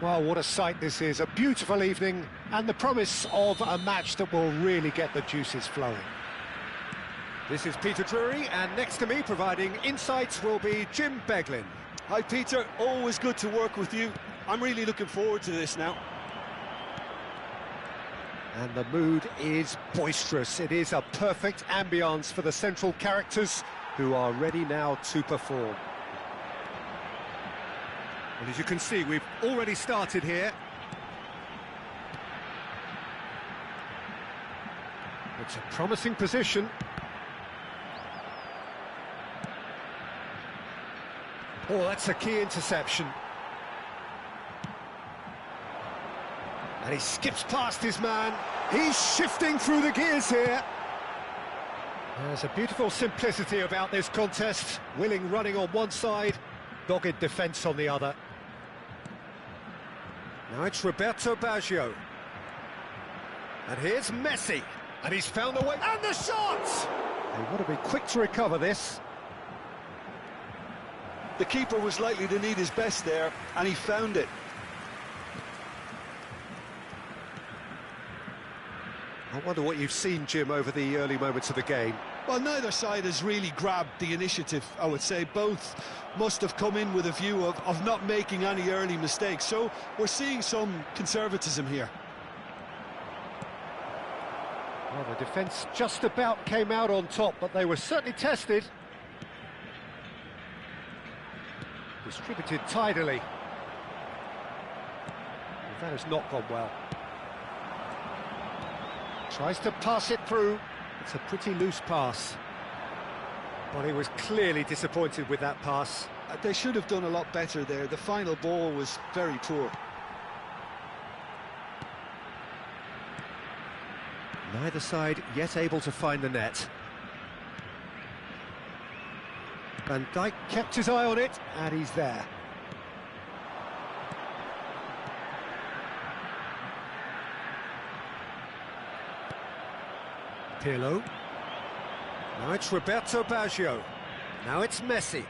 Well, what a sight this is, a beautiful evening, and the promise of a match that will really get the juices flowing. This is Peter Drury, and next to me providing insights will be Jim Beglin. Hi Peter, always good to work with you. I'm really looking forward to this now. And the mood is boisterous. It is a perfect ambience for the central characters who are ready now to perform. Well, as you can see, we've already started here. It's a promising position. Oh, that's a key interception. And he skips past his man. He's shifting through the gears here. There's a beautiful simplicity about this contest. Willing running on one side, dogged defence on the other. Now it's Roberto Baggio. And here's Messi. And he's found a way. And the shot! They want to be quick to recover this. The keeper was likely to need his best there, and he found it. I wonder what you've seen, Jim, over the early moments of the game. Well, neither side has really grabbed the initiative, I would say. Both must have come in with a view of not making any early mistakes. So we're seeing some conservatism here. Well, the defence just about came out on top, but they were certainly tested. Distributed tidily. That has not gone well. Tries to pass it through. It's a pretty loose pass. But he was clearly disappointed with that pass. They should have done a lot better there. The final ball was very poor. Neither side yet able to find the net. Van Dijk kept his eye on it, and he's there. Pirlo. Now it's Roberto Baggio. Now it's Messi.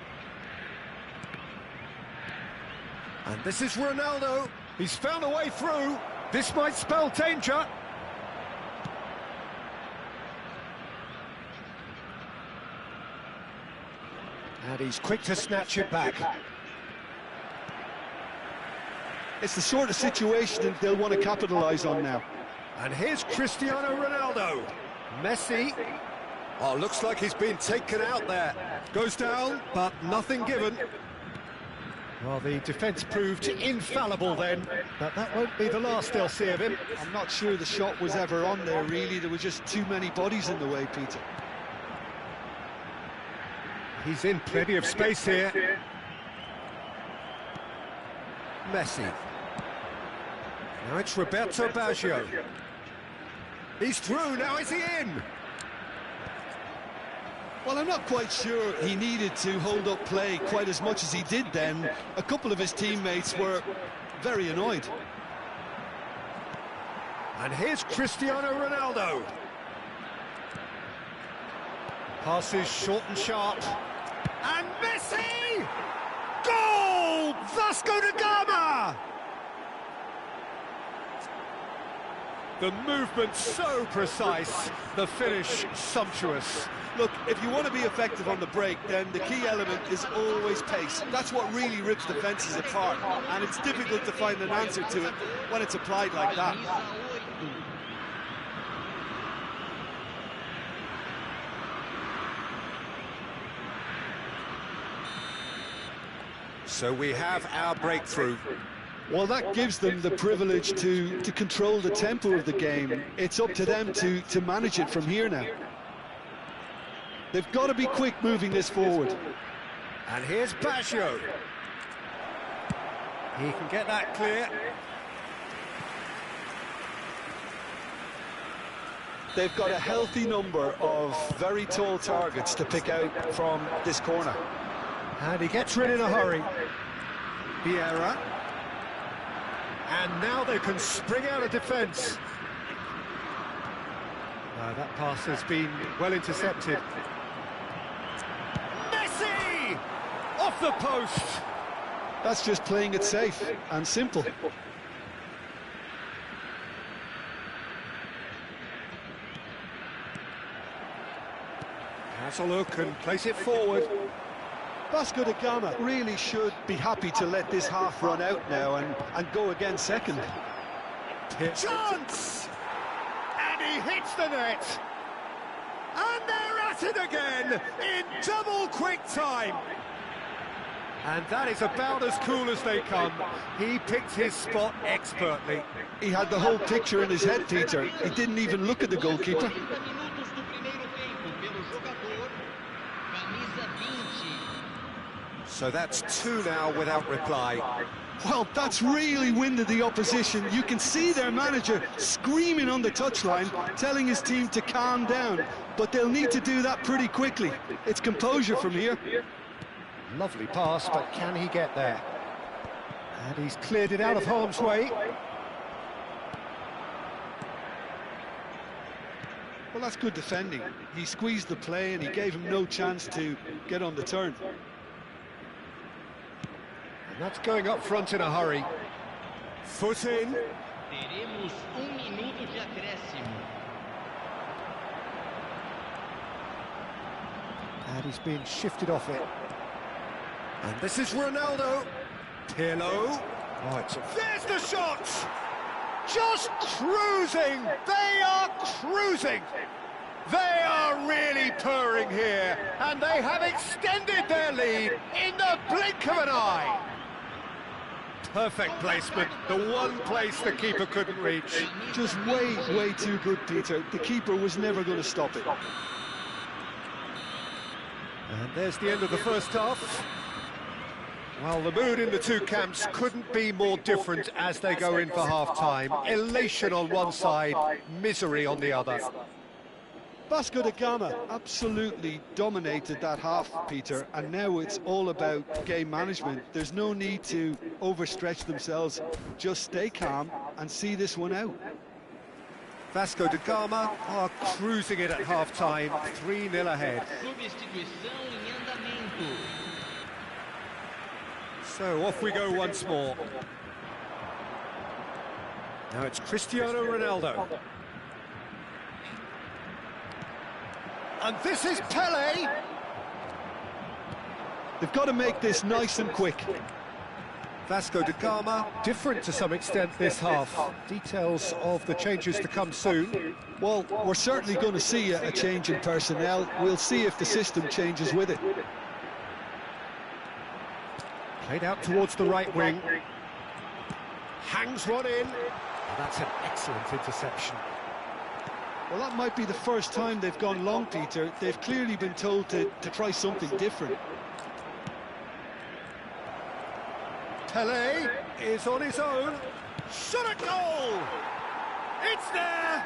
And this is Ronaldo. He's found a way through. This might spell danger. And he's quick to snatch it back. It's the sort of situation that they'll want to capitalise on now. And here's Cristiano Ronaldo. Messi. Oh, looks like he's been taken out there. Goes down, but nothing given. Well, the defence proved infallible then, but that won't be the last they'll see of him. I'm not sure the shot was ever on there, really. There were just too many bodies in the way, Peter. He's in plenty of space here. Messi. Now it's Roberto Baggio. He's through, now is he in? Well, I'm not quite sure he needed to hold up play quite as much as he did then. A couple of his teammates were very annoyed. And here's Cristiano Ronaldo. Passes short and sharp. And Messi! Goal! Vasco da Gama! The movement so precise, the finish sumptuous. Look, if you want to be effective on the break, then the key element is always pace. That's what really rips defences apart, and it's difficult to find an answer to it when it's applied like that. So we have our breakthrough. Well, that gives them the privilege to control the tempo of the game. It's up to them to manage it from here now. They've got to be quick moving this forward. And here's Baggio. He can get that clear. They've got a healthy number of very tall targets to pick out from this corner. And he gets rid in a hurry. Vieira. And now they can spring out of defence. That pass has been well intercepted. Messi! Off the post! That's just playing it safe and simple. Has a look and place it forward. Vasco da Gama really should be happy to let this half run out now and go again second. Chance! And he hits the net! And they're at it again in double quick time! And that is about as cool as they come. He picked his spot expertly. He had the whole picture in his head, Peter. He didn't even look at the goalkeeper. So that's 2 now without reply. Well, that's really winded the opposition. You can see their manager screaming on the touchline, telling his team to calm down. But they'll need to do that pretty quickly. It's composure from here. Lovely pass, but can he get there? And he's cleared it out of harm's way. Well, that's good defending. He squeezed the play and he gave him no chance to get on the turn. And that's going up front in a hurry. Foot in. Teremos minuto de acréscimo. And he's being shifted off it. And this is Ronaldo. Pirlo. Right. There's the shot! Just cruising! They are cruising! They are really purring here, and they have extended their lead in the blink of an eye. Perfect placement, the one place the keeper couldn't reach. Just way too good, Peter. The keeper was never going to stop it. And there's the end of the first half. Well, the mood in the two camps couldn't be more different as they go in for half-time. Elation on one side, misery on the other. Vasco da Gama absolutely dominated that half, Peter, and now it's all about game management. There's no need to overstretch themselves. Just stay calm and see this one out. Vasco da Gama are cruising it at half-time, 3-0 ahead. Substituição em andamento. So off we go once more. Now it's Cristiano Ronaldo. And this is Pele. They've got to make this nice and quick. Vasco da Gama, different to some extent this half. Details of the changes to come soon. Well, we're certainly going to see a change in personnel. We'll see if the system changes with it. Played out towards the right wing. Hangs one in. That's an excellent interception. Well, that might be the first time they've gone long, Peter. They've clearly been told to try something different. Pele is on his own. Shot at goal! It's there!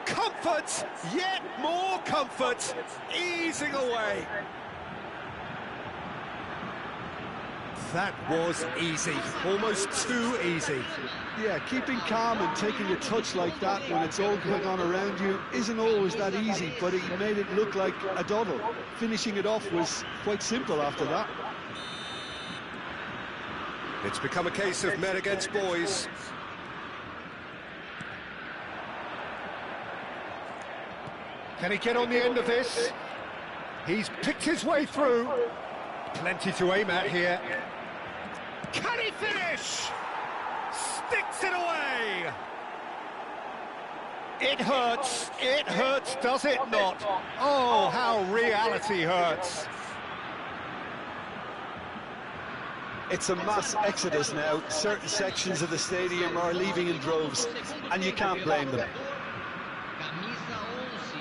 Comfort, yet more comfort, easing away. That was easy, almost too easy. Yeah, keeping calm and taking a touch like that when it's all going on around you isn't always that easy, but he made it look like a doddle. Finishing it off was quite simple after that. It's become a case of men against boys. Can he get on the end of this? He's picked his way through. Plenty to aim at here. Can he finish? Sticks it away! It hurts, does it not? Oh, how reality hurts. It's a mass exodus now. Certain sections of the stadium are leaving in droves, and you can't blame them.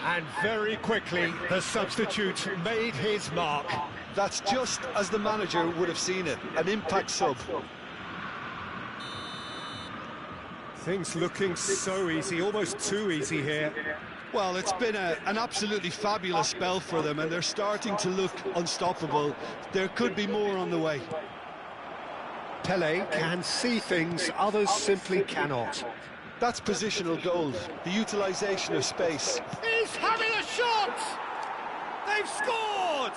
And very quickly, the substitute made his mark. That's just as the manager would have seen it, an impact sub. Things looking so easy, almost too easy here. Well, it's been an absolutely fabulous spell for them, and they're starting to look unstoppable. There could be more on the way. Pele can see things others simply cannot. That's positional gold, the utilisation of space. He's having a shot! They've scored!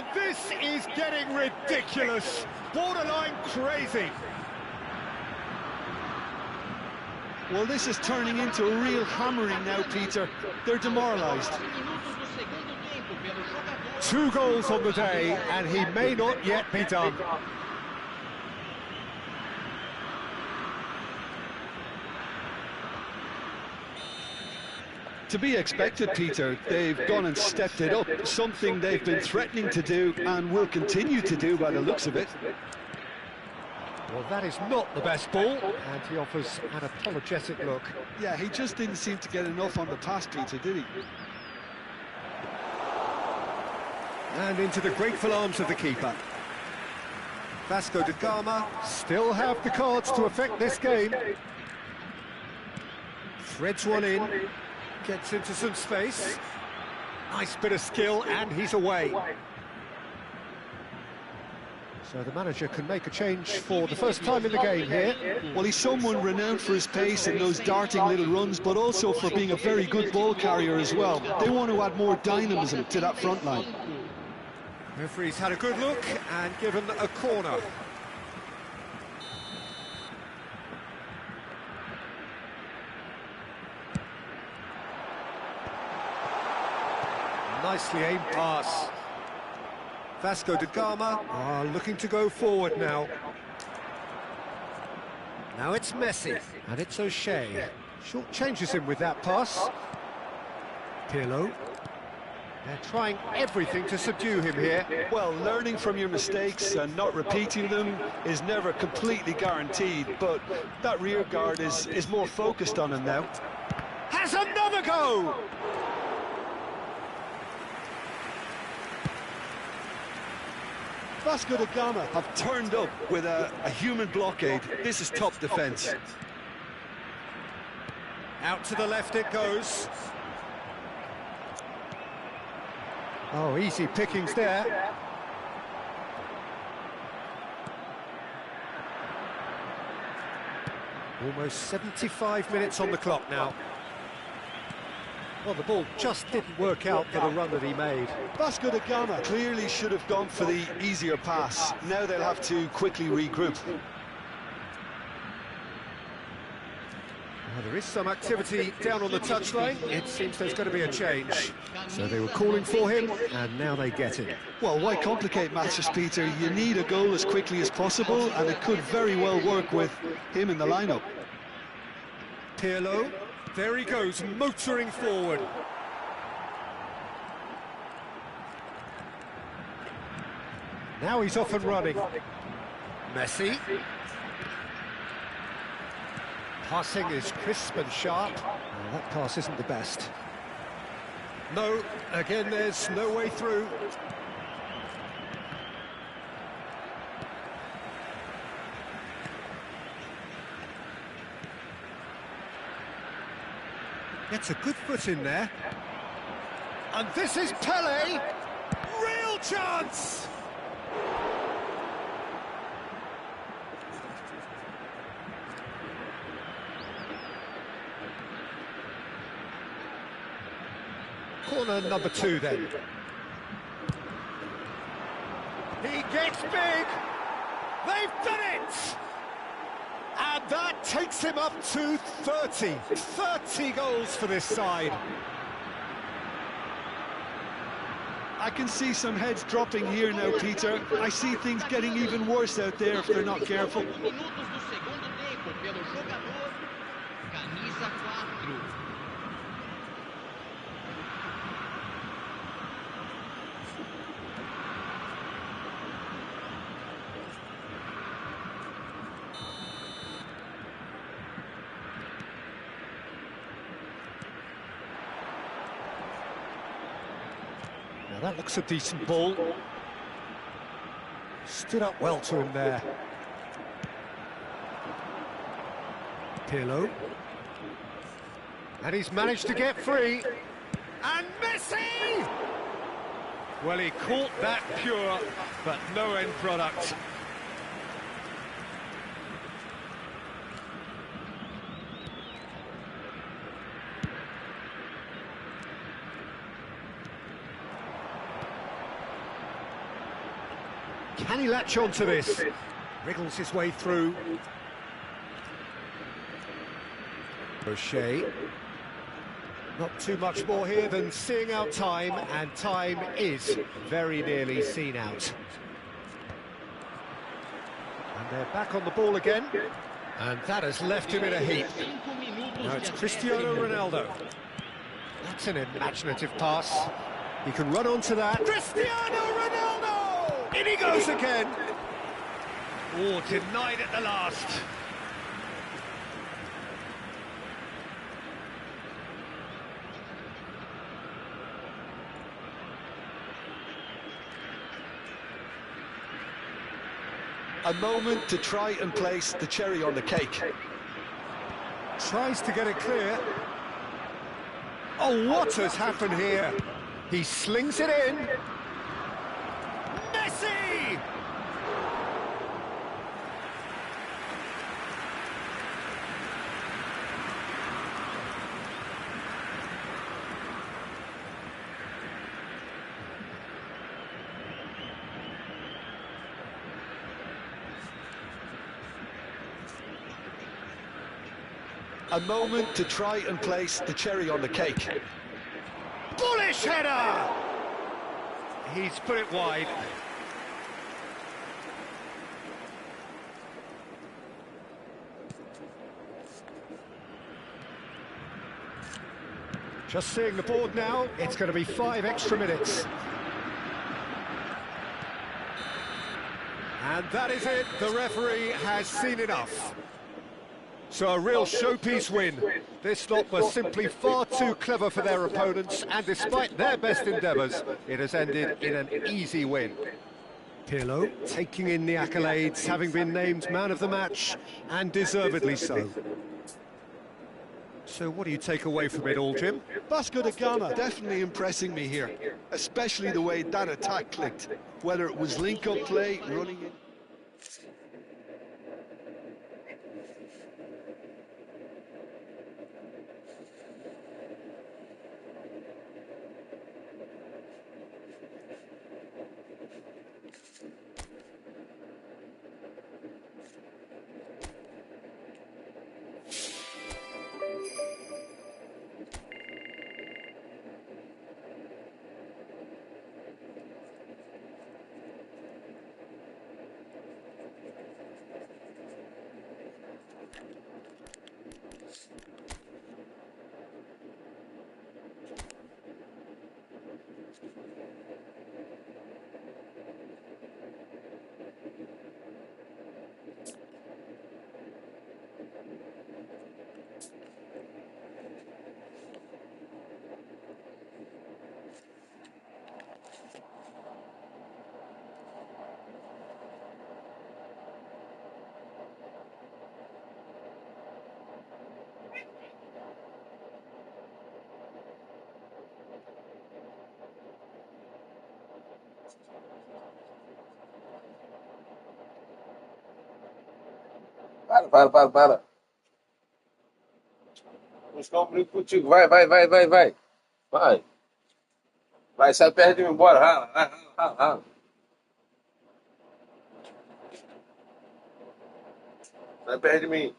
And this is getting ridiculous, borderline crazy. Well, this is turning into a real hammering now, Peter. They're demoralised. 2 goals on the day, and he may not yet be done. To be expected, Peter. They've gone and stepped it up, something they've been threatening to do and will continue to do by the looks of it. Well, that is not the best ball, and he offers an apologetic look. Yeah, he just didn't seem to get enough on the pass, Peter, did he? And into the grateful arms of the keeper. Vasco da Gama still have the cards to affect this game. Threads one in, gets into some space. Nice bit of skill, and he's away. So the manager can make a change for the first time in the game here. Well, he's someone renowned for his pace and those darting little runs, but also for being a very good ball carrier as well. They want to add more dynamism to that front line. Referee's had a good look and given a corner. Nicely aimed pass. Vasco da Gama are looking to go forward now. Now it's Messi, and it's O'Shea. Short changes him with that pass. Pirlo. They're trying everything to subdue him here. Well, learning from your mistakes and not repeating them is never completely guaranteed, but that rear guard is more focused on him now. Has another go! Vasco da Gama have turned up with a human blockade. This is top defence. Out to the left it goes. Oh, easy pickings there. Almost 75 minutes on the clock now. Well, the ball just didn't work out for the run that he made. Vasco da Gama clearly should have gone for the easier pass. Now they'll have to quickly regroup. Well, there is some activity down on the touchline. It seems there's going to be a change. So they were calling for him, and now they get him. Well, why complicate matters, Peter? You need a goal as quickly as possible, and it could very well work with him in the lineup. Pirlo, there he goes, motoring forward. Now he's off and running. Messi. Passing is crisp and sharp. Well, that pass isn't the best. No, again, there's no way through. Gets a good foot in there. And this is Pele. Real chance! Corner number 2 then. He gets big. They've done it! And that takes him up to 30. 30 goals for this side. I can see some heads dropping here now, Peter. I see things getting even worse out there if they're not careful. Now that looks a decent ball. Stood up well to him there. Pirlo. And he's managed to get free. And Messi! Well, he caught that pure, but no end product. Can he latch on to this? Wriggles his way through. O'Shea. Not too much more here than seeing out time, and time is very nearly seen out. And they're back on the ball again, and that has left him in a heap. Now it's Cristiano Ronaldo. That's an imaginative pass. He can run onto that. Cristiano Ronaldo! In he goes again. Oh, denied at the last. A moment to try and place the cherry on the cake. Tries to get it clear. Oh, what has happened here? He slings it in. Messi! A moment to try and place the cherry on the cake. Bullish header! He's put it wide. Just seeing the board now, it's going to be 5 extra minutes. And that is it, the referee has seen enough. So a real showpiece win. This lot were simply far too clever for their opponents, and despite their best endeavours, it has ended in an easy win. Pirlo taking in the accolades, having been named man of the match, and deservedly so. So what do you take away from it all, Jim? Vasco da Gama definitely impressing me here, especially the way that attack clicked, whether it was link-up play, running in. Para. Vamos ficar um brinco contigo. Vai. Vai, sai perto de mim, bora. Rala. Sai perto de mim.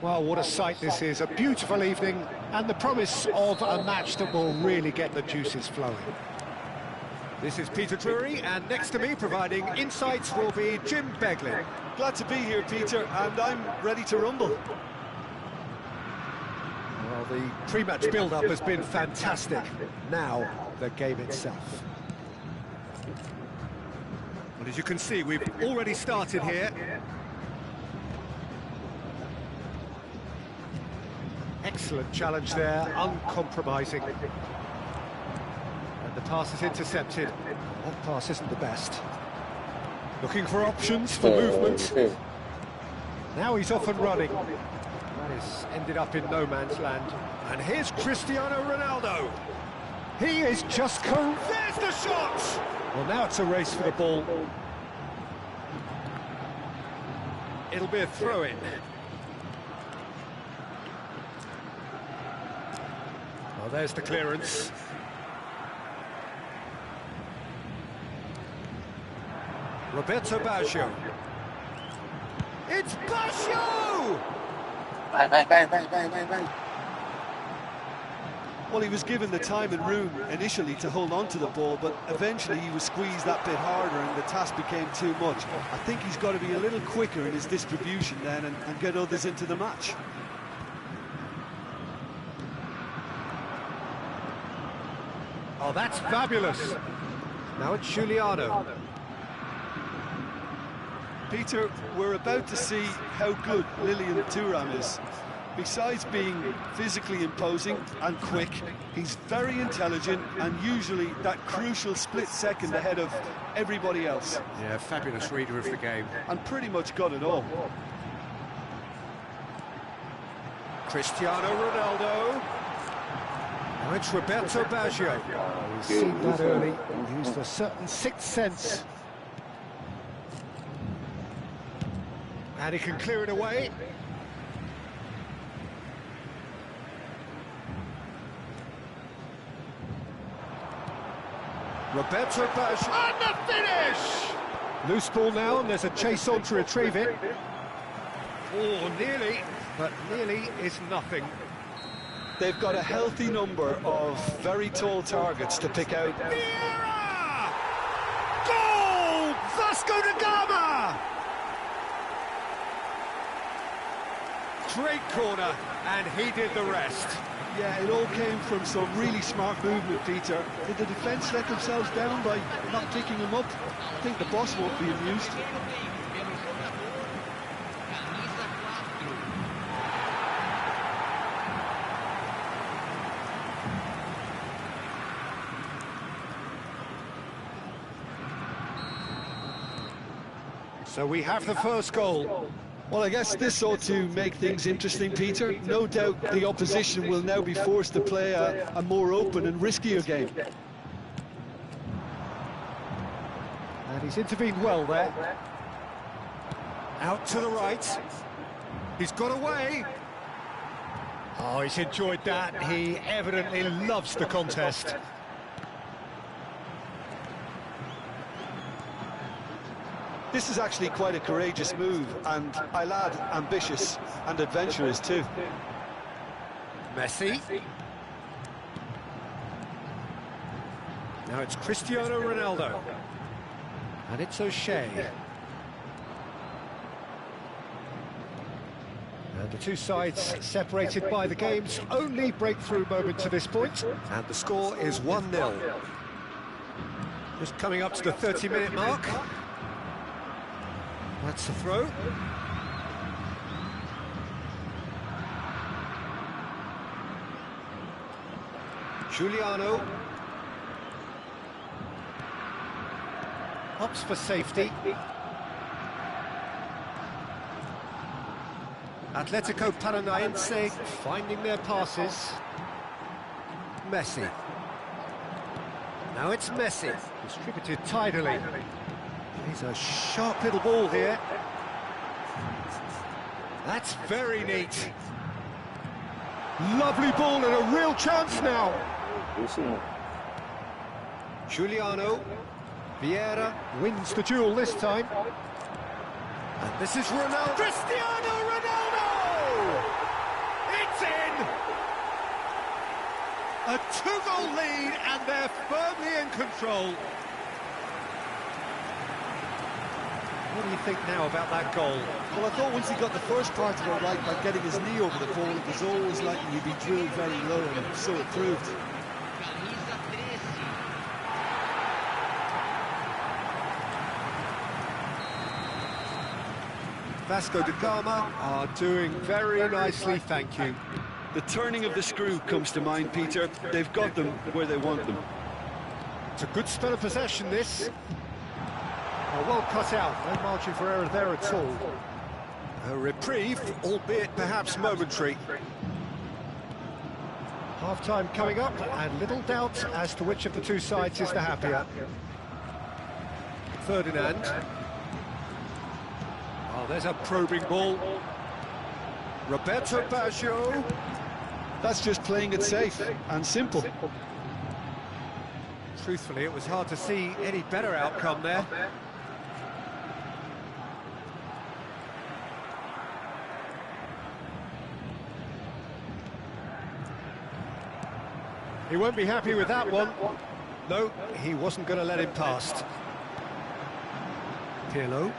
Well, what a sight this is, a beautiful evening, and the promise of a match that will really get the juices flowing. This is Peter Drury, and next to me, providing insights, will be Jim Beglin. Glad to be here, Peter, and I'm ready to rumble. Well, the pre-match build-up has been fantastic. Now, the game itself. Well, as you can see, we've already started here. Excellent challenge there, uncompromising. And the pass is intercepted. That pass isn't the best. Looking for options for movement. Now he's off and running. That has ended up in no man's land. And here's Cristiano Ronaldo. He is just there's the shot! Well, now it's a race for the ball. It'll be a throw-in. Well, there's the clearance. Roberto Baggio. It's Baggio! Bang, bang, bang, bang, bang, bang, bang. Well, he was given the time and room initially to hold on to the ball, but eventually he was squeezed that bit harder and the task became too much. I think he's got to be a little quicker in his distribution then and get others into the match. Oh, that's fabulous. Now it's Giuliano. Peter, we're about to see how good Lilian Thuram is. Besides being physically imposing and quick, he's very intelligent and usually that crucial split second ahead of everybody else. Yeah, fabulous reader of the game. And pretty much got it all. Cristiano Ronaldo. Now it's Roberto Baggio. Oh, he's seen that early and used a certain sixth sense. And he can clear it away. Roberto Baggio, and the finish! Loose ball now, and there's a chase on to retrieve it. Oh, nearly, but nearly is nothing. They've got a healthy number of very tall targets to pick out. Vieira! Goal! Vasco da Gama! Great corner, and he did the rest. Yeah, it all came from some really smart movement, Peter. Did the defence let themselves down by not picking him up? I think the boss won't be amused. So we have the first goal. Well, I guess this ought to make things interesting, Peter. No doubt the opposition will now be forced to play a more open and riskier game. And he's intervened well there. Out to the right. He's got away. Oh, he's enjoyed that. He evidently loves the contest. This is actually quite a courageous move, and I'll add ambitious and adventurous too. Messi. Now it's Cristiano Ronaldo. And it's O'Shea. And the two sides separated by the game's only breakthrough moment to this point. And the score is 1-0. Just coming up to the 30-minute mark. That's the throw. Giuliano. Opts for safety. Atletico Paranaense finding their passes. Messi. Now it's Messi. Distributed tidily. He's a sharp little ball here. That's very neat. Lovely ball and a real chance now. Giuliano. Vieira wins the duel this time. And this is Ronaldo. Cristiano Ronaldo! It's in! A 2-goal lead and they're firmly in control. What do you think now about that goal? Well, I thought once he got the first part of it right by getting his knee over the ball, it was always likely he'd be drilled very low, and so it proved. Vasco da Gama are doing very nicely, thank you. The turning of the screw comes to mind, Peter. They've got them where they want them. It's a good spell of possession, this. Oh, well cut out, no margin for error there at all. A reprieve, albeit perhaps momentary. Half-time coming up, and little doubt as to which of the two sides is the happier. Ferdinand. Oh, there's a probing ball. Roberto Baggio. That's just playing it safe and simple. Truthfully, it was hard to see any better outcome there. He won't be happy with that one. No, he wasn't going to let him past. Pirlo.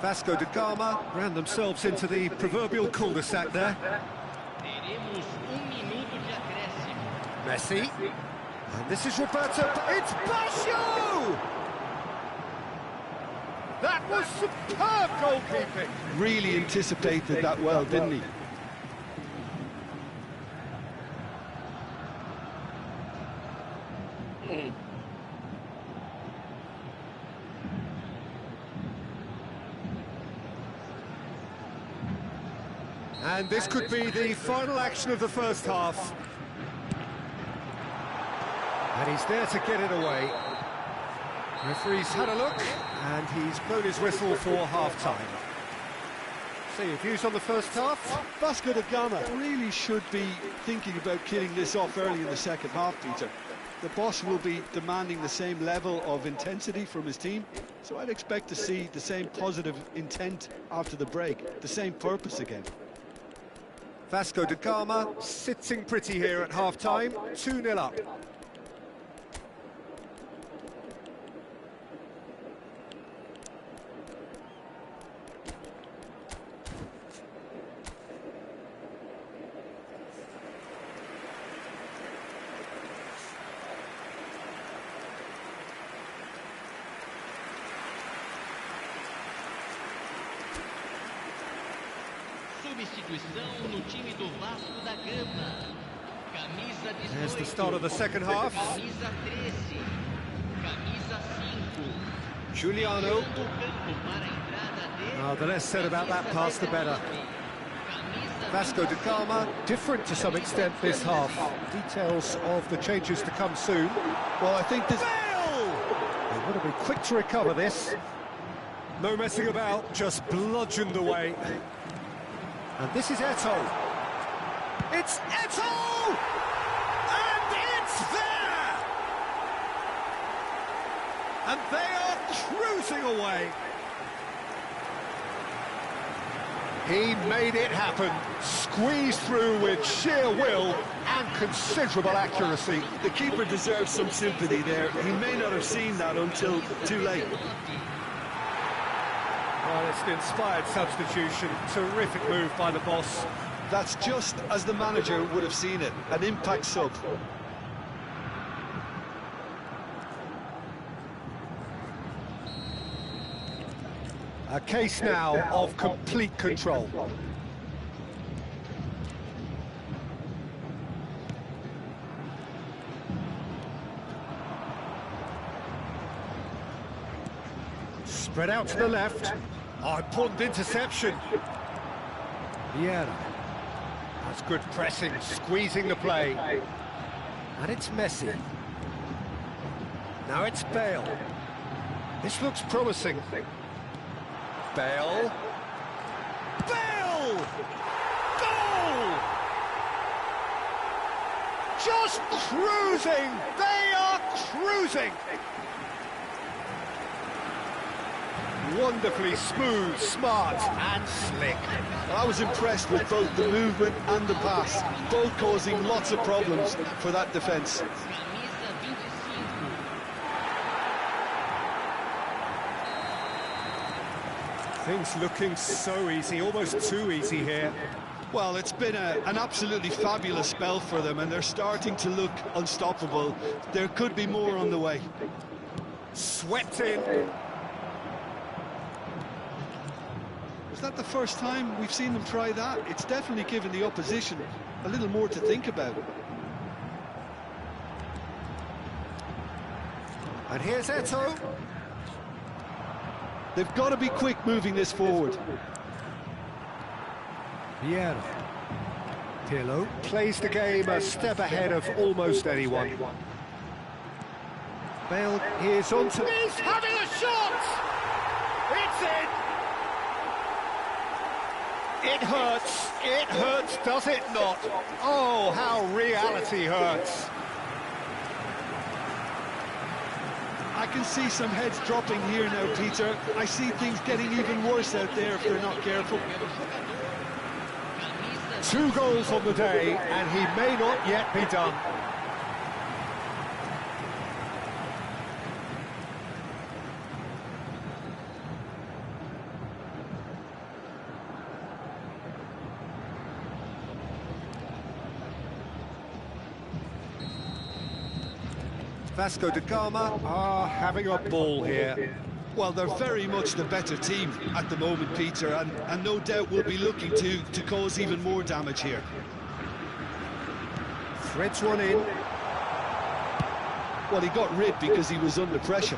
Vasco da Gama ran themselves into the proverbial cul-de-sac there. Messi. And this is Roberto. It's Baggio! That was superb goalkeeping. Really anticipated that well, didn't he? And this could be the final action of the first half. And he's there to get it away. Referee's had a look, and he's blown his whistle for half-time. So your views on the first half? Vasco da Gama really should be thinking about killing this off early in the second half, Peter. The boss will be demanding the same level of intensity from his team, so I'd expect to see the same positive intent after the break, the same purpose again. Vasco da Gama sitting pretty here at half-time, 2-0 up. Substituição no time do Vasco da Gama. Camisa 18. There's the start of the second half. Camisa 13. Camisa 5. Giuliano. Campo para a entrada Oh, the less said about that pass, the better. Vasco da Gama, different to some extent this half. Details of the changes to come soon. Well, I think this... They want to be quick to recover this. No messing about, just bludgeoned away. And this is Eto'o. It's Eto'o! And it's there! And they are cruising away. He made it happen, squeezed through with sheer will and considerable accuracy. The keeper deserves some sympathy there. He may not have seen that until too late. Well, it's an inspired substitution. Terrific move by the boss. That's just as the manager would have seen it, an impact sub. A case now of complete control. Spread out to the left. Oh, important interception. Vieira. That's good pressing, squeezing the play. And it's Messi. Now it's Bale. This looks promising. Bale. Bale! Goal! Just cruising! They are cruising! Wonderfully smooth, smart and slick. I was impressed with both the movement and the pass, both causing lots of problems for that defence. Things looking so easy, almost too easy here. Well, it's been an absolutely fabulous spell for them, and they're starting to look unstoppable. There could be more on the way. Swept in. Is that the first time we've seen them try that? It's definitely given the opposition a little more to think about. And here's Eto'o. They've got to be quick moving this forward. Vieira. Pirlo plays the game a step ahead of almost anyone. Bale is on to... He's having a shot! It's in! It hurts, does it not? Oh, how reality hurts. I can see some heads dropping here now, Peter. I see things getting even worse out there if they're not careful. 2 goals on the day, and he may not yet be done. Vasco da Gama are having a ball here. Well, they're very much the better team at the moment, Peter, and no doubt will be looking to cause even more damage here. Threads one in. Well, he got rid because he was under pressure.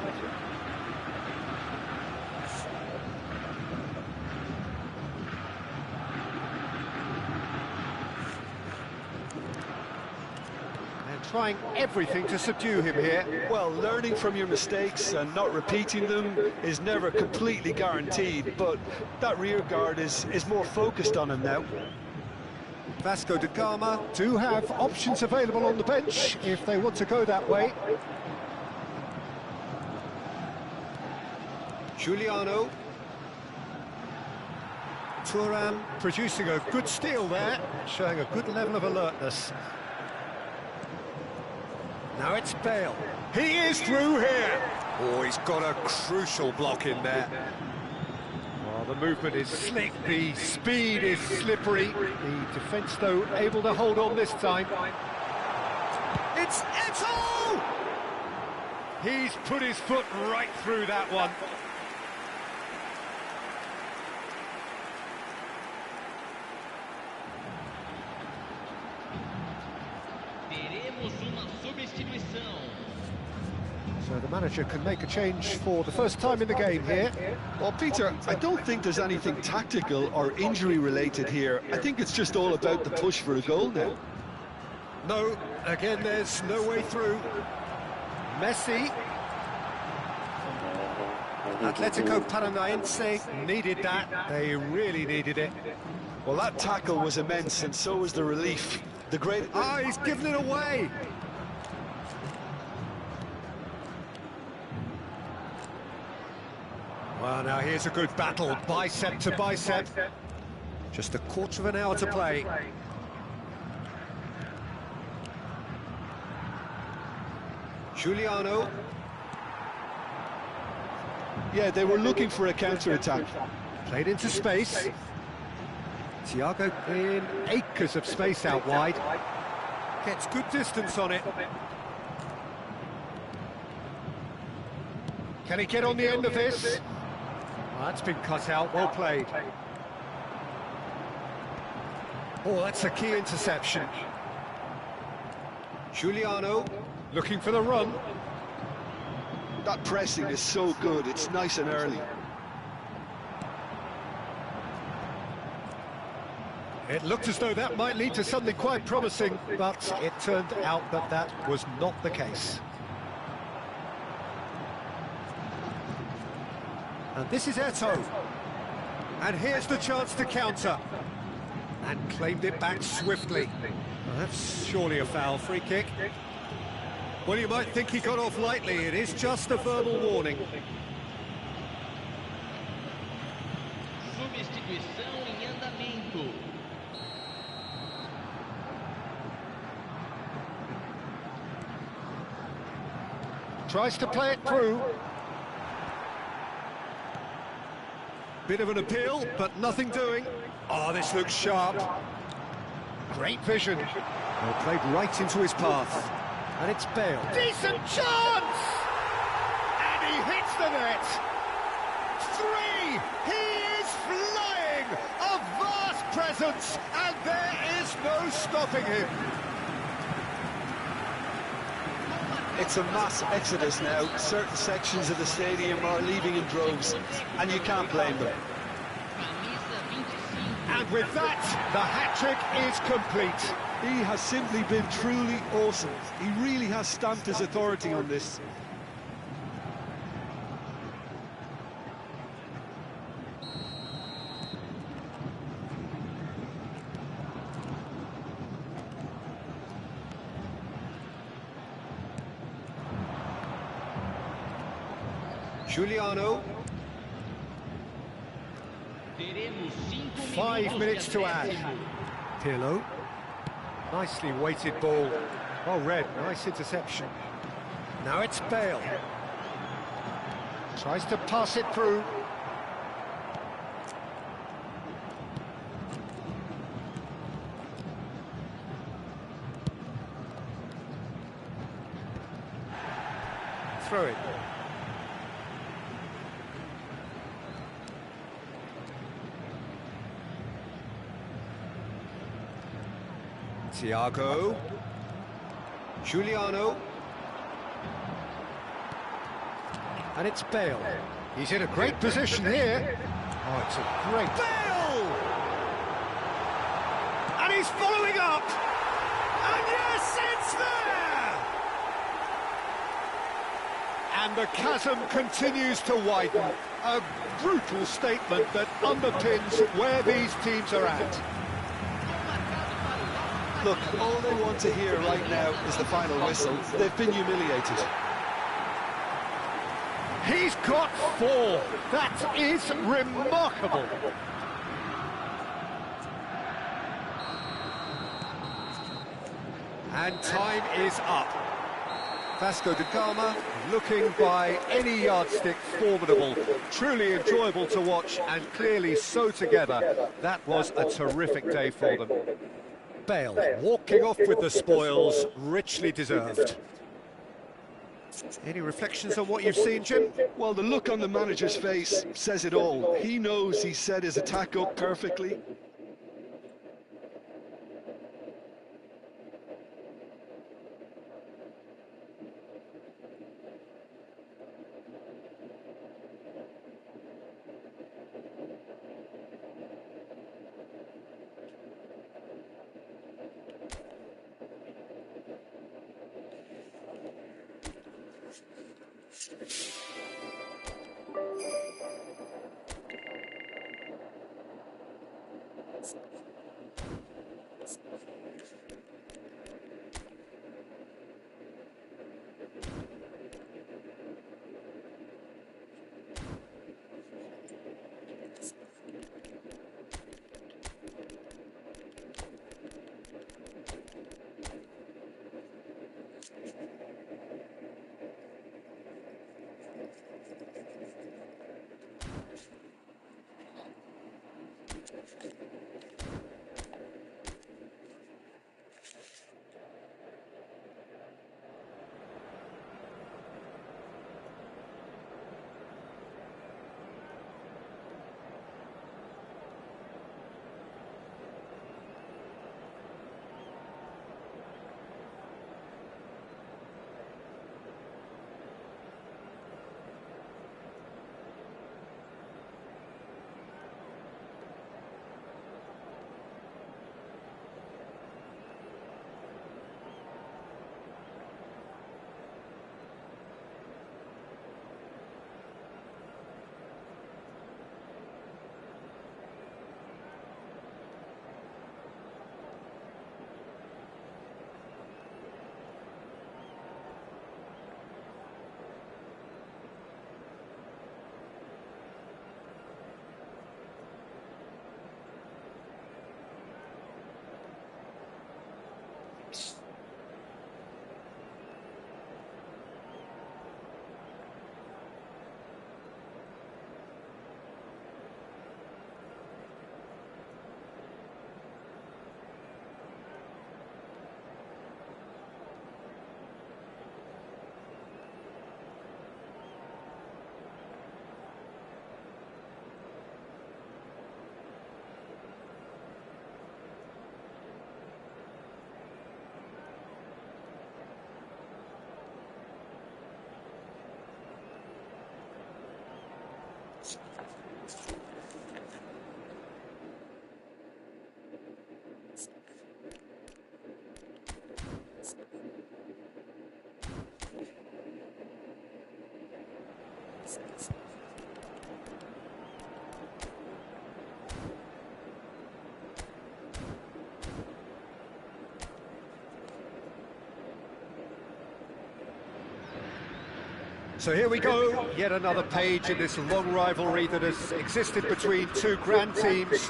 Trying everything to subdue him here. Well, learning from your mistakes and not repeating them is never completely guaranteed, but that rear guard is more focused on him now. Vasco da Gama do have options available on the bench if they want to go that way. Giuliano. Thuram producing a good steal there, showing a good level of alertness. Now it's Bale. He is through here. Oh, he's got a crucial block in there. Well, the movement is slick, the speed is slippery. The defence, though, able to hold on this time. It's Eto'o! He's put his foot right through that one. Teremos uma substituição. So the manager can make a change for the first time in the game here. Well, Peter, I don't think there's anything tactical or injury-related here. I think it's just all about the push for a goal now. No, again, there's no way through. Messi. Atletico Paranaense needed that. They really needed it. Well, that tackle was immense, and so was the relief. The great... Ah, he's given it away. Well, now here's a good battle, bicep to bicep. Just a quarter of an hour to play. Giuliano. Yeah, they were looking for a counter-attack. Played into space. Thiago in acres of space out wide. Gets good distance on it. Can he get on the end of this? Oh, that's been cut out, well played. Oh, that's a key interception. Giuliano looking for the run. That pressing is so good, it's nice and early. It looked as though that might lead to something quite promising, but it turned out that that was not the case. And this is Eto'o. And here's the chance to counter. And claimed it back swiftly. Well, that's surely a foul. Free kick. Well, you might think he got off lightly. It is just a verbal warning. Substituição em andamento. Tries to play it through. Bit of an appeal, but nothing doing. Oh, this looks sharp. Great vision. Well, played right into his path. And it's Bale. Decent chance! And he hits the net. 3! He is flying! A vast presence, and there is no stopping him. It's a mass exodus now. Certain sections of the stadium are leaving in droves, and you can't blame them. And with that, the hat-trick is complete. He has simply been truly awesome. He really has stamped his authority on this. Giuliano. 5 minutes to add. Pirlo. Nicely weighted ball. Well read, nice interception. Now it's Bale. Tries to pass it through. Throw it. Thiago. Giuliano. And it's Bale. He's in a great position here. Oh, it's a great... Bale! And he's following up! And yes, it's there! And the chasm continues to widen. A brutal statement that underpins where these teams are at. Look, all they want to hear right now is the final whistle. They've been humiliated. He's got 4. That is remarkable. And time is up. Vasco da Gama looking by any yardstick formidable. Truly enjoyable to watch and clearly so together. That was a terrific day for them. Bale walking off with the spoils, richly deserved. Any reflections on what you've seen, Jim? Well, the look on the manager's face says it all. He knows he set his attack up perfectly. So here we go, yet another page in this long rivalry that has existed between two grand teams.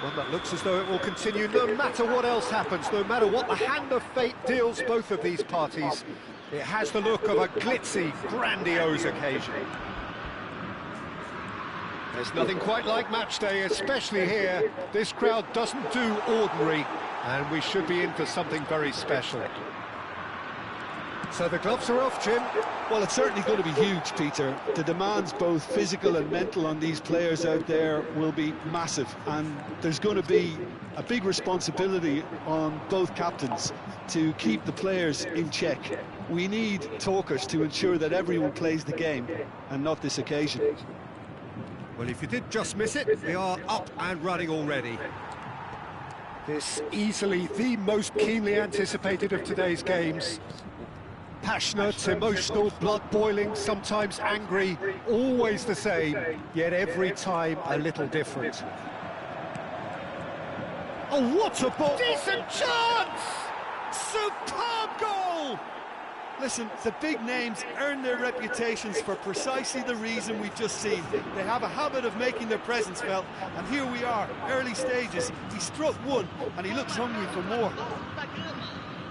One that looks as though it will continue no matter what else happens, no matter what the hand of fate deals both of these parties. It has the look of a glitzy, grandiose occasion. There's nothing quite like match day, especially here. This crowd doesn't do ordinary, and we should be in for something very special. So the gloves are off, Jim. Well, it's certainly going to be huge, Peter. The demands, both physical and mental, on these players out there will be massive, and there's going to be a big responsibility on both captains to keep the players in check. We need talkers to ensure that everyone plays the game, and not this occasion. Well, if you did just miss it, we are up and running already. This easily the most keenly anticipated of today's games. Passionate, emotional, blood-boiling, sometimes angry, always the same, yet every time a little different. Oh, what a ball! Decent chance! Superb goal! Listen, the big names earn their reputations for precisely the reason we've just seen. They have a habit of making their presence felt, and here we are, early stages. He struck one, and he looks hungry for more.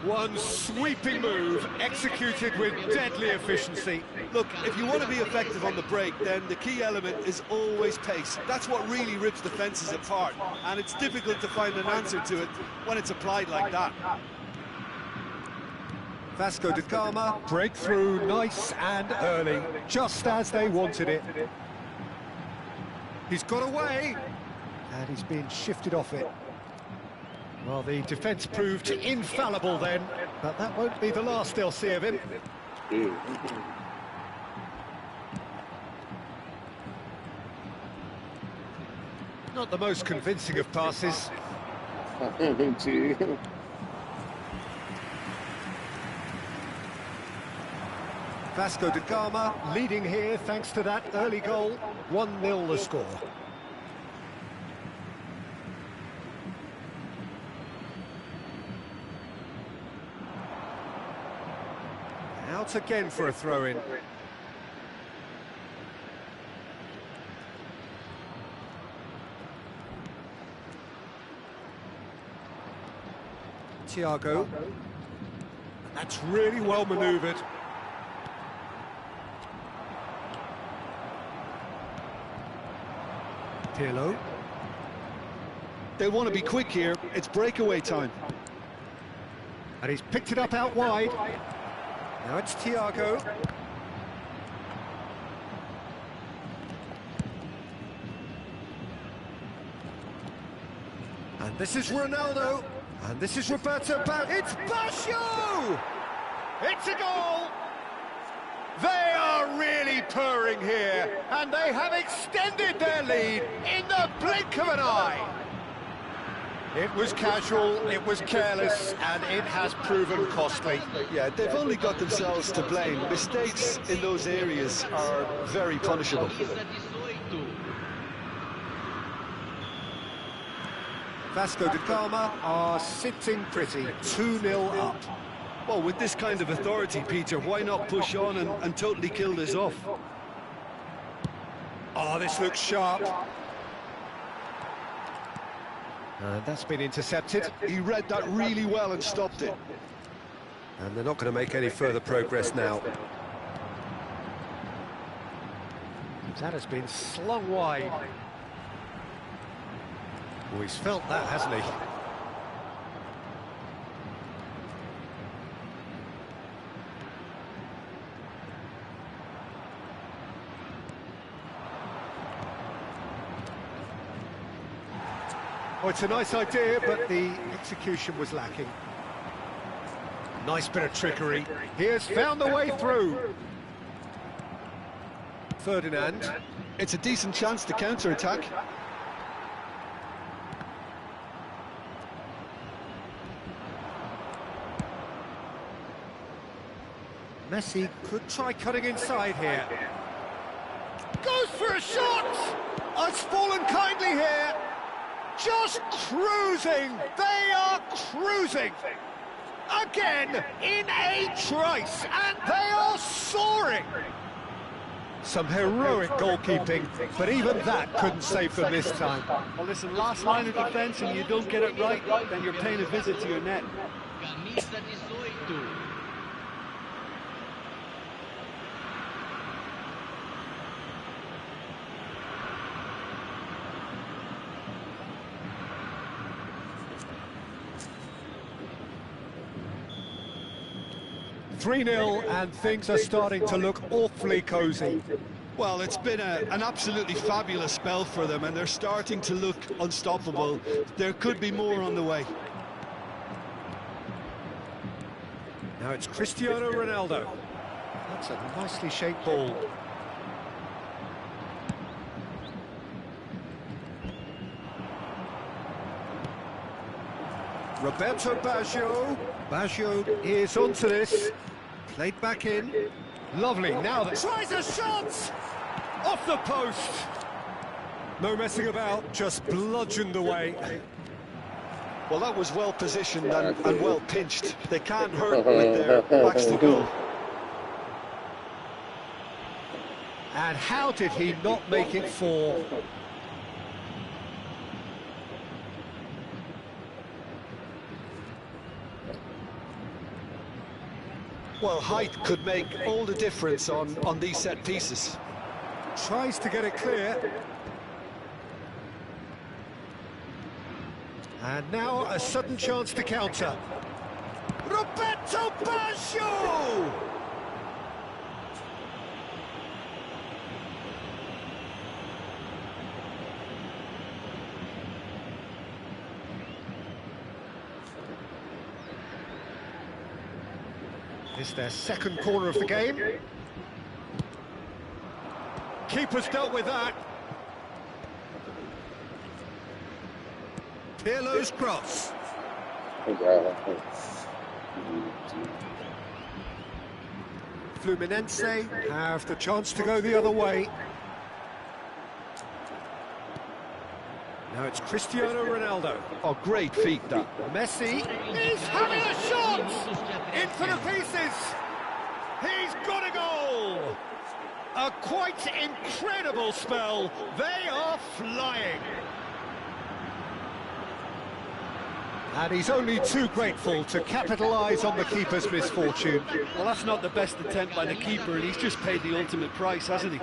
One sweeping move, executed with deadly efficiency. Look, if you want to be effective on the break, then the key element is always pace. That's what really rips defences apart, and it's difficult to find an answer to it when it's applied like that. Vasco da Gama, breakthrough, nice and early, just as they wanted it. He's got away, and he's being shifted off it. Well, the defence proved infallible then, but that won't be the last they'll see of him. Not the most convincing of passes. Vasco da Gama leading here thanks to that early goal. 1-0 the score. Out again for a throw-in. Thiago. That's really well manoeuvred. Pirlo. They want to be quick here. It's breakaway time. And he's picked it up out wide. Now it's Thiago. And this is Ronaldo. And this is Roberto It's Basho! It's a goal! They are really purring here, and they have extended their lead in the blink of an eye. It was casual, it was careless, and it has proven costly. Yeah, they've only got themselves to blame. Mistakes in those areas are very punishable. Vasco da Gama are sitting pretty, 2-0 up. Well, with this kind of authority, Peter, why not push on and totally kill this off? Oh, this looks sharp. That's been intercepted. He read that really well and stopped it. And they're not going to make any further progress now. That has been slung wide. Oh, he's felt that, hasn't he? Oh, it's a nice idea, but the execution was lacking. Nice bit of trickery. He has found the way through. Ferdinand. It's a decent chance to counter-attack. Messi could try cutting inside here. Goes for a shot! Oh, it's fallen kindly here. Just cruising. They are cruising. Again, in a trice, and they are soaring. Some heroic goalkeeping, but even that couldn't save them this time. Well, listen, last line of defence, and you don't get it right, then you're paying a visit to your net. Camisa 18. 3-0, and things are starting to look awfully cosy. Well, it's been an absolutely fabulous spell for them, and they're starting to look unstoppable. There could be more on the way. Now it's Cristiano Ronaldo. That's a nicely shaped ball. Roberto Baggio. Baggio is onto this. Played back in. Lovely. Now that tries a shot off the post. No messing about, just bludgeoned away. Well, that was well positioned and well pinched. They can't hurt with their backs to goal. And how did he not make it fall? Well, height could make all the difference on these set pieces. Tries to get it clear. And now a sudden chance to counter. Roberto Baggio! It's their second corner of the game. Keeper's dealt with that. Pirlo's cross. Fluminense have the chance to go the other way. Now it's Cristiano Ronaldo. Oh, great feat, that. Messi is having a shot! Into the pieces! He's got a goal! A quite incredible spell. They are flying. And he's only too grateful to capitalise on the keeper's misfortune. Well, that's not the best attempt by the keeper, and he's just paid the ultimate price, hasn't he?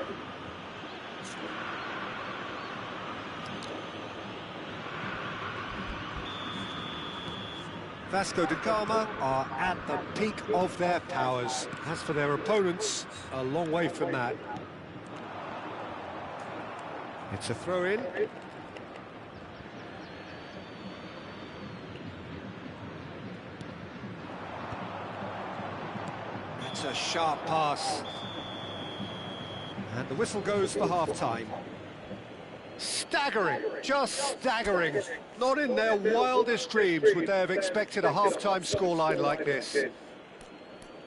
Vasco da Gama are at the peak of their powers. As for their opponents, a long way from that. It's a throw-in. That's a sharp pass. And the whistle goes for half-time. Staggering, just staggering. Not in their wildest dreams would they have expected a half-time scoreline like this.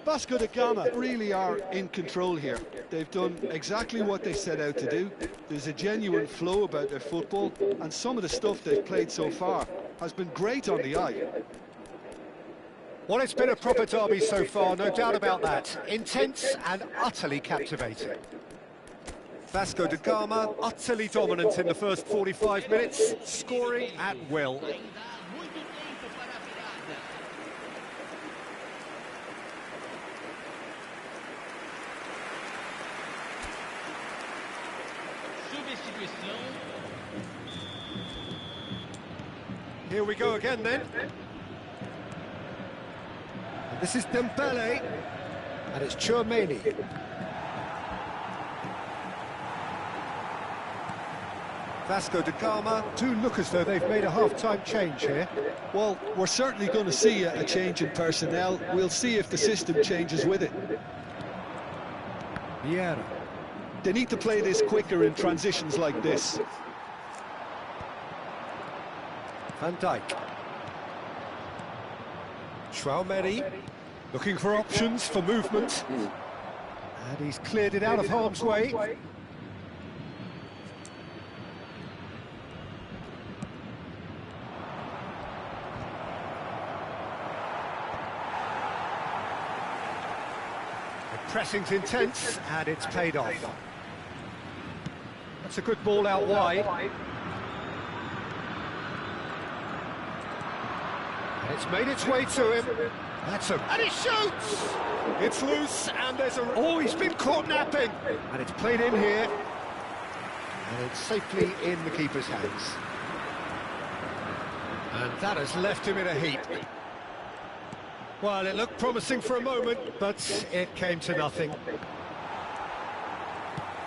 Vasco da Gama really are in control here. They've done exactly what they set out to do. There's a genuine flow about their football, and some of the stuff they've played so far has been great on the eye. Well, it's been a proper derby so far, no doubt about that. Intense and utterly captivating. Vasco da Gama utterly dominant in the first 45 minutes, scoring at will. Here we go again then. And this is Dembele, and it's Chouameni. Vasco da Gama do look as though they've made a half-time change here. Well, we're certainly going to see a change in personnel. We'll see if the system changes with it. Vieira. They need to play this quicker in transitions like this. Van Dijk. Chouameni looking for options for movement. And he's cleared it out of harm's way. Pressing's intense, and it's paid off. That's a good ball out wide. And it's made its way to him. And he shoots! It's loose, and there's a... Oh, he's been caught napping! And it's played in here. And it's safely in the keeper's hands. And that has left him in a heap. Well, it looked promising for a moment, but it came to nothing.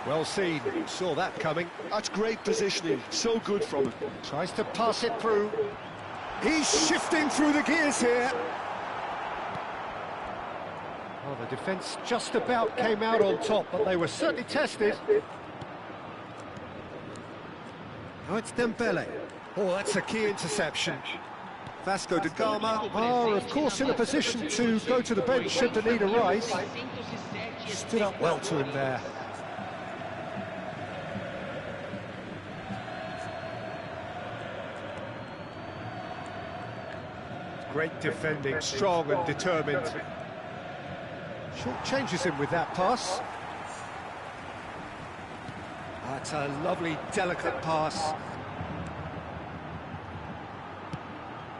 Well seen, saw that coming. That's great positioning, so good from him. Tries to pass it through. He's shifting through the gears here. Well, the defence just about came out on top, but they were certainly tested. Now it's Dembele. Oh, that's a key interception. Vasco da Gama are, of course, in a position to go to the bench should the need arise. Stood up well to him there. Great defending, strong and determined. Short changes him with that pass. That's a lovely, delicate pass.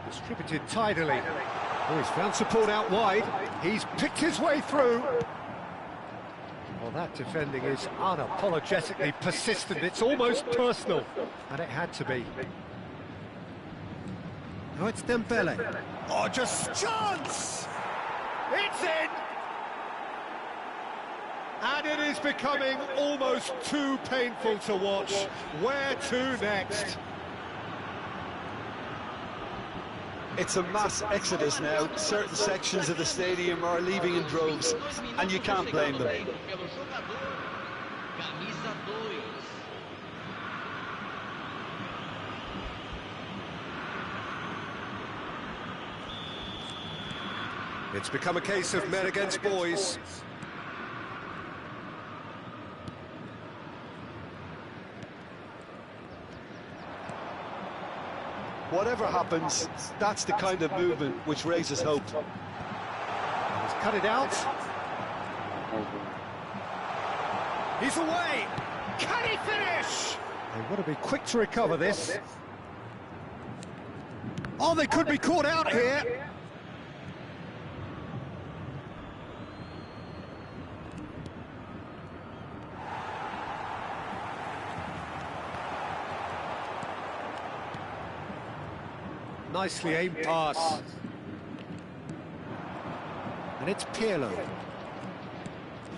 Distributed tidily. Oh, he's found support out wide. He's picked his way through. Well, that defending is unapologetically persistent. It's almost personal. And it had to be. Now it's Dembele. Oh, just chance! It's in! And it is becoming almost too painful to watch. Where to next? It's a mass exodus now. Certain sections of the stadium are leaving in droves, and you can't blame them. It's become a case of men against boys. Whatever happens, that's the kind of movement which raises hope. He's cut it out. He's away. Can he finish? They want to be quick to recover this. Oh, they could be caught out here. Nicely aimed pass. And it's Pirlo.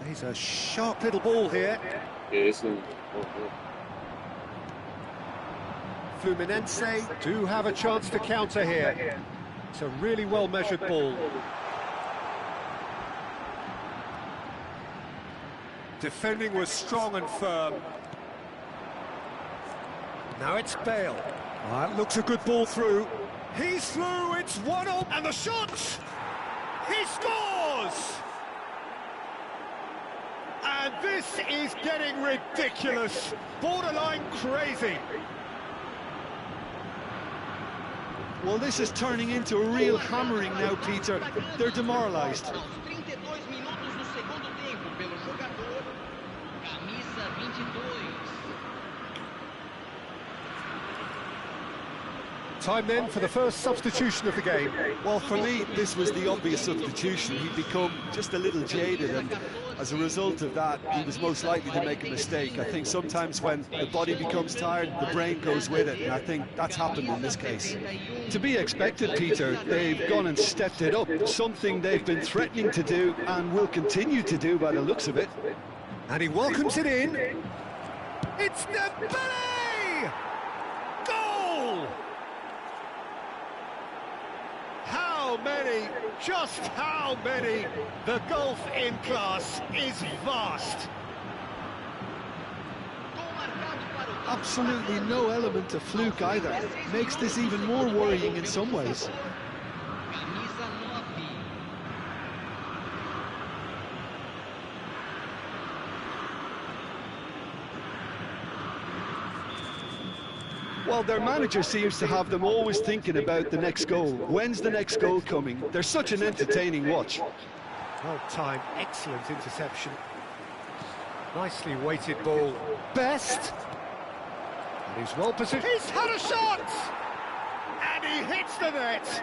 Plays a sharp little ball here. Fluminense do have a chance to counter here. It's a really well-measured ball. Defending was strong and firm. Now it's Bale. That looks a good ball through. He's through, it's 1-0, and the shot! He scores! And this is getting ridiculous, borderline crazy. Well, this is turning into a real hammering now, Peter. They're demoralised. Aos 32 minutos do segundo tempo, pelo jogador, camisa 22. Time then for the first substitution of the game. Well, for me, this was the obvious substitution. He'd become just a little jaded, and as a result of that, he was most likely to make a mistake. I think sometimes when the body becomes tired, the brain goes with it, and I think that's happened in this case. To be expected, Peter, they've gone and stepped it up, something they've been threatening to do and will continue to do by the looks of it. And he welcomes it in. It's Dembele! Goal! How many, just how many? The gulf in class is vast. Absolutely no element of fluke either. Makes this even more worrying in some ways. Camisa 9. Well, their manager seems to have them always thinking about the next goal. When's the next goal coming? They're such an entertaining watch. Well timed, excellent interception. Nicely weighted ball. Best. And he's well positioned. He's had a shot! And he hits the net.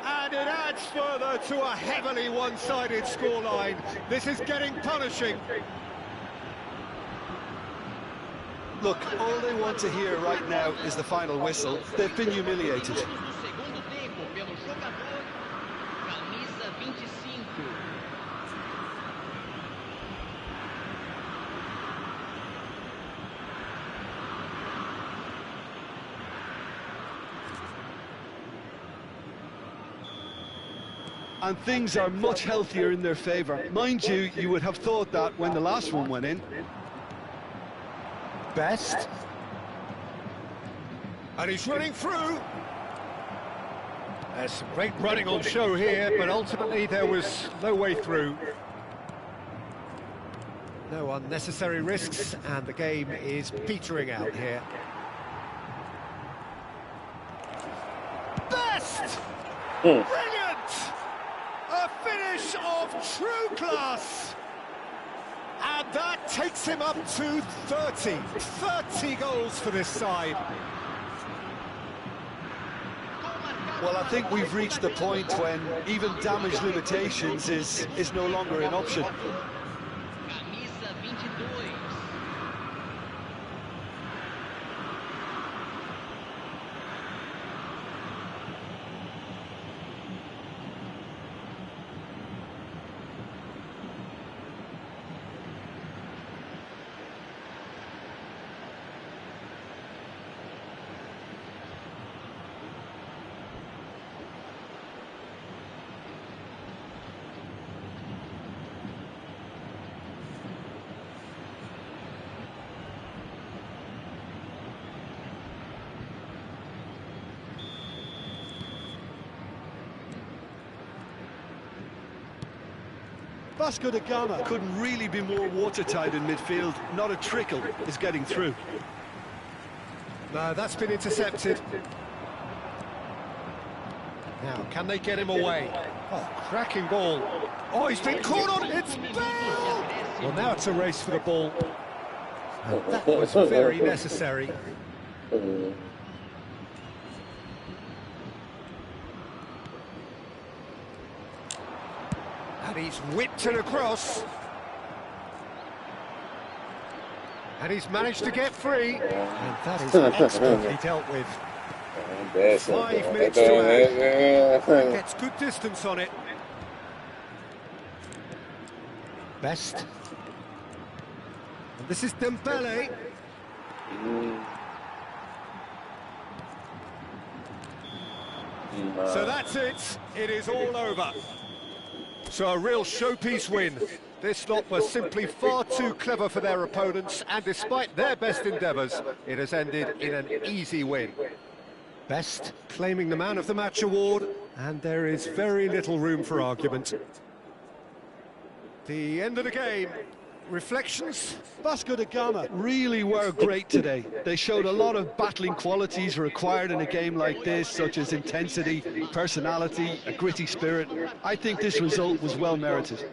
And it adds further to a heavily one-sided scoreline. This is getting punishing. Look, all they want to hear right now is the final whistle. They've been humiliated. Do segundo tempo, pelo jogador, camisa 25. And things are much healthier in their favour. Mind you, you would have thought that when the last one went in. Best. And he's running through. There's some great running on show here, but ultimately there was no way through. No unnecessary risks, and the game is petering out here. Best! Brilliant! A finish of true class! And that takes him up to 30 goals for this side. Well, I think we've reached the point when even damage limitations is no longer an option. Camisa 22. Vasco da Gama couldn't really be more watertight in midfield. Not a trickle is getting through. No, that's been intercepted. Now, can they get him away? Oh, cracking ball. Oh, he's been caught on. It's Bale! Well, now it's a race for the ball. And that was very necessary. And he's whipped it across. And he's managed to get free. And that is expertly dealt with. 5 minutes to add. Gets good distance on it. Best. And this is Dembele. So that's it. It is all over. So a real showpiece win. This lot was simply far too clever for their opponents, and despite their best endeavours, it has ended in an easy win. Best claiming the Man of the Match award, and there is very little room for argument. The end of the game. Reflections? Vasco da Gama really were great today. They showed a lot of battling qualities required in a game like this, such as intensity, personality, a gritty spirit. I think this result was well merited.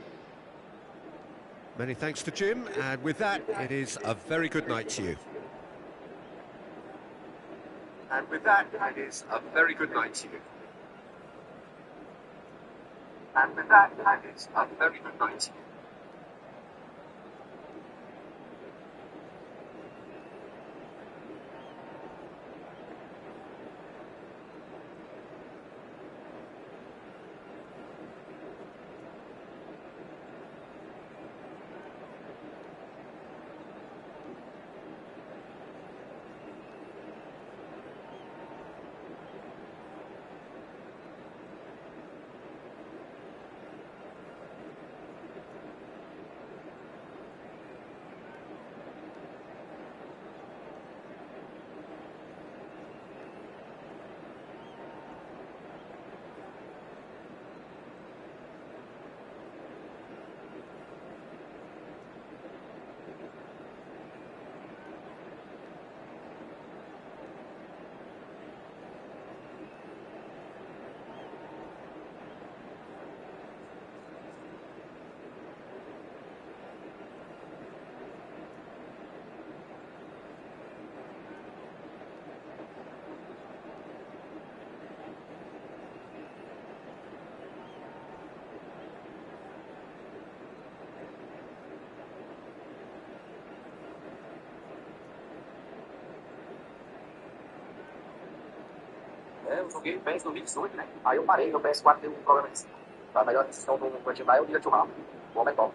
Many thanks to Jim, and with that, it is a very good night to you. And with that, it is a very good night to you. And with that, it is a very good night to you. Eu joguei o PES no 28, né? Aí eu parei, meu PS4 deu um problema de... A melhor decisão do Guardiola é o dia de mal. O homem é top.